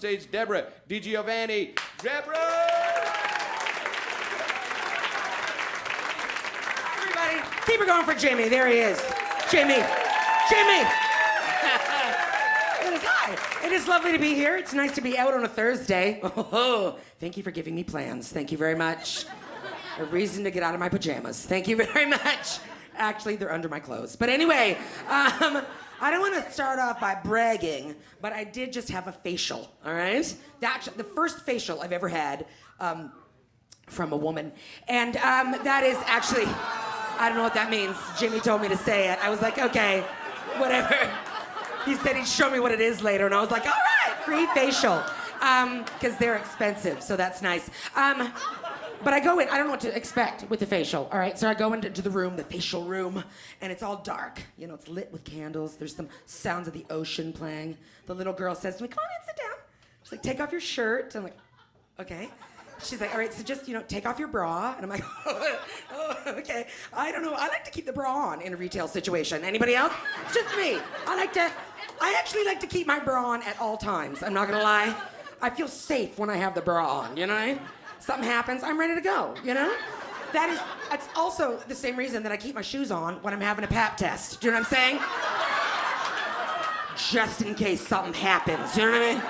stage, Deborah DiGiovanni. Deborah! Everybody, keep it going for Jimmy. There he is. Jimmy. Jimmy! It is hi. It is lovely to be here. It's nice to be out on a Thursday. Oh, thank you for giving me plans. Thank you very much. A reason to get out of my pajamas. Thank you very much. Actually, they're under my clothes. But anyway, I don't want to start off by bragging, but I did just have a facial, all right? The first facial I've ever had from a woman. And that is actually, I don't know what that means. Jimmy told me to say it. I was like, okay, whatever. He said he'd show me what it is later, and I was like, all right, free facial. Because they're expensive, so that's nice. But I go in, I don't know what to expect with the facial, all right? So I go into the room, the facial room, and it's all dark. You know, it's lit with candles. There's some sounds of the ocean playing. The little girl says to me, come on in, sit down. She's like, take off your shirt. I'm like, okay. She's like, all right, so just, take off your bra. And I'm like, oh, okay. I don't know. I like to keep the bra on in a retail situation. Anybody else? It's just me. I actually like to keep my bra on at all times. I'm not gonna lie. I feel safe when I have the bra on, you know what I mean? Something happens, I'm ready to go, you know? That's also the same reason that I keep my shoes on when I'm having a pap test. Do you know what I'm saying? Just in case something happens, you know what I mean?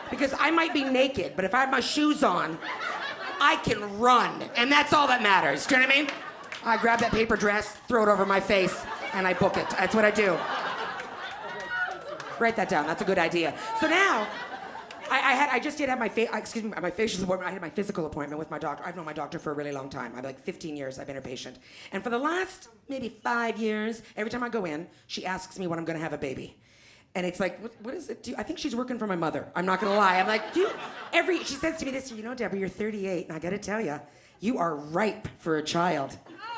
Because I might be naked, but if I have my shoes on, I can run, and that's all that matters. Do you know what I mean? I grab that paper dress, throw it over my face, and I book it. That's what I do. Write that down, that's a good idea. So now, I just did have my facial appointment. I had my physical appointment with my doctor. I've known my doctor for a really long time. I've like 15 years I've been her patient. And for the last maybe 5 years, every time I go in, she asks me when I'm gonna have a baby. And it's like, what is it? I think she's working for my mother. I'm not gonna lie. I'm like, she says to me this, Deborah, you're 38, and I gotta tell you, you are ripe for a child.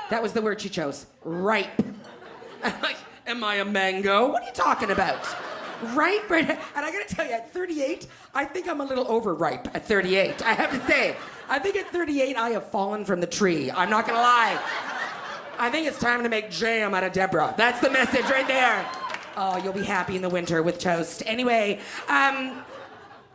That was the word she chose, ripe. I'm like, am I a mango? What are you talking about? Ripe? And I gotta tell you, at 38, I think I'm a little overripe at 38. I have to say, I think at 38, I have fallen from the tree. I'm not gonna lie. I think it's time to make jam out of Deborah. That's the message right there. Oh, you'll be happy in the winter with toast. Anyway,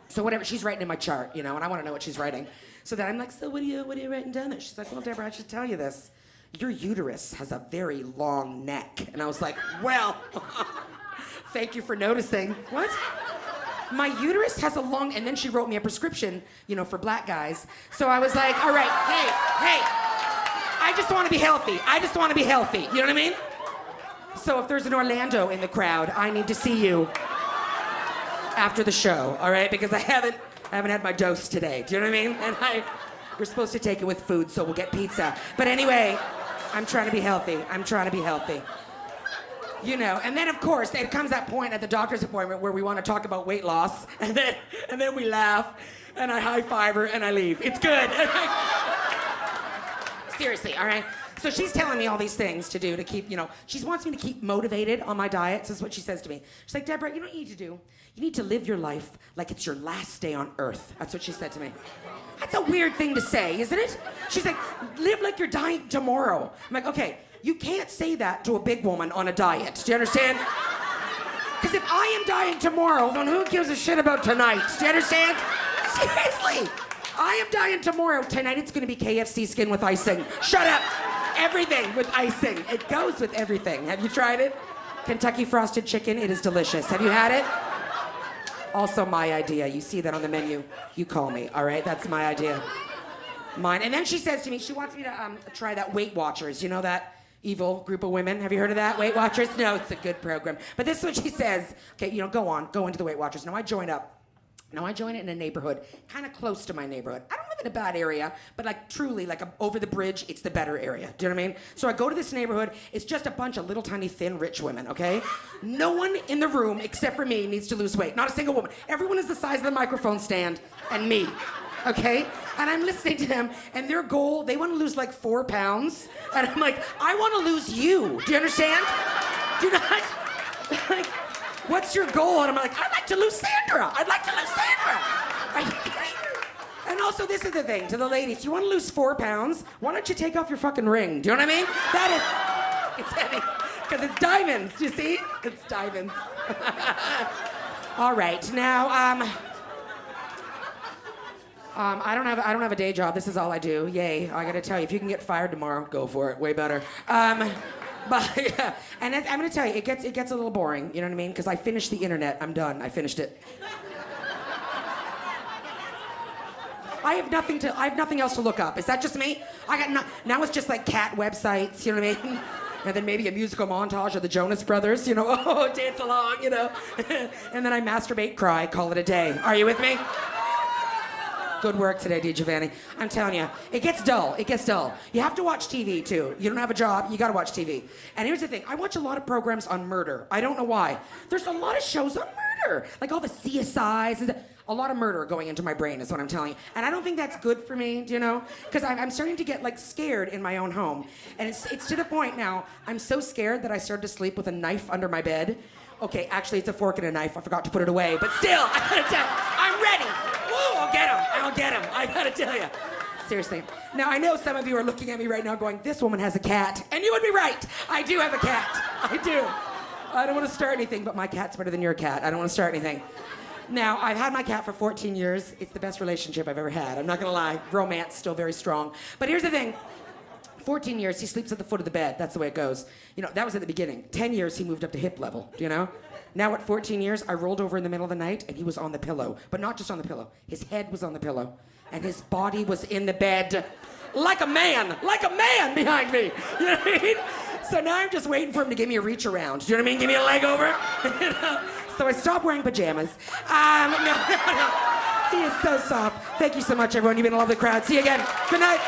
so whatever, she's writing in my chart, and I wanna know what she's writing. So then I'm like, so what are you writing down there? She's like, well, Deborah, I should tell you this. Your uterus has a very long neck. And I was like, well, thank you for noticing. What? My uterus has a long, and then she wrote me a prescription, for black guys. So I was like, all right, hey, I just want to be healthy. You know what I mean? So if there's an Orlando in the crowd, I need to see you after the show, all right? Because I haven't had my dose today. Do you know what I mean? And we're supposed to take it with food, so we'll get pizza. But anyway, I'm trying to be healthy. And then of course, it comes that point at the doctor's appointment where we want to talk about weight loss, and then we laugh, and I high-five her, and I leave. It's good. Seriously, all right? So she's telling me all these things to do to keep, she wants me to keep motivated on my diet. This is what she says to me. She's like, Deborah, you know what you need to do? You need to live your life like it's your last day on earth. That's what she said to me. That's a weird thing to say, isn't it? She's like, live like you're dying tomorrow. I'm like, okay, you can't say that to a big woman on a diet. Do you understand? Because if I am dying tomorrow, then who gives a shit about tonight? Do you understand? Seriously. I am dying tomorrow. Tonight it's going to be KFC skin with icing. Shut up. Everything with icing. It goes with everything. Have you tried it? Kentucky Frosted Chicken. It is delicious. Have you had it? Also my idea. You see that on the menu. You call me, all right? That's my idea. Mine. And then she says to me, she wants me to try that Weight Watchers. You know that evil group of women? Have you heard of that? Weight Watchers? No, it's a good program. But this is what she says. Okay, go into the Weight Watchers. Now I join it in a neighborhood, kind of close to my neighborhood. I don't live in a bad area, but truly, over the bridge, it's the better area. Do you know what I mean? So I go to this neighborhood, it's just a bunch of little tiny thin rich women, okay? No one in the room, except for me, needs to lose weight. Not a single woman. Everyone is the size of the microphone stand, and me, okay? And I'm listening to them, and their goal, they want to lose 4 pounds. And I'm like, I want to lose you. Do you understand? Do you not? What's your goal? And I'm like, I'd like to lose Sandra. And also, this is the thing, to the ladies, you want to lose 4 pounds? Why don't you take off your fucking ring? Do you know what I mean? It's heavy, because it's diamonds, you see? It's diamonds. All right, now, I don't have a day job. This is all I do. Yay! I gotta tell you, if you can get fired tomorrow, go for it. Way better. But yeah, and I'm gonna tell you, it gets a little boring. You know what I mean? Because I finished the internet. I'm done. I finished it. I have nothing else to look up. Is that just me? Now it's just like cat websites. You know what I mean? And then maybe a musical montage of the Jonas Brothers. You know, oh, dance along. You know, and then I masturbate, cry, call it a day. Are you with me? Good work today, D. Giovanni. I'm telling you, it gets dull. It gets dull. You have to watch TV, too. You don't have a job, you gotta watch TV. And here's the thing, I watch a lot of programs on murder. I don't know why. There's a lot of shows on murder. Like all the CSIs, and a lot of murder going into my brain is what I'm telling you. And I don't think that's good for me, do you know? Because I'm starting to get like scared in my own home. And it's to the point now, I'm so scared that I started to sleep with a knife under my bed. Okay, actually it's a fork and a knife. I forgot to put it away. But still, I gotta tell you, I'm ready. Woo, I'll get him. I'll get him. I gotta tell you. Seriously. Now, I know some of you are looking at me right now going, this woman has a cat. And you would be right. I do have a cat. I do. I don't want to start anything, but my cat's better than your cat. I don't want to start anything. Now, I've had my cat for 14 years. It's the best relationship I've ever had. I'm not gonna lie. Romance, still very strong. But here's the thing. 14 years, he sleeps at the foot of the bed. That's the way it goes. You know, that was at the beginning. 10 years, he moved up to hip level, do you know? Now at 14 years, I rolled over in the middle of the night and he was on the pillow. But not just on the pillow. His head was on the pillow. And his body was in the bed. Like a man behind me. You know what I mean? So now I'm just waiting for him to give me a reach around. Do you know what I mean? Give me a leg over. You know? So I stopped wearing pajamas. No. He is so soft. Thank you so much, everyone. You've been a lovely crowd. See you again. Good night.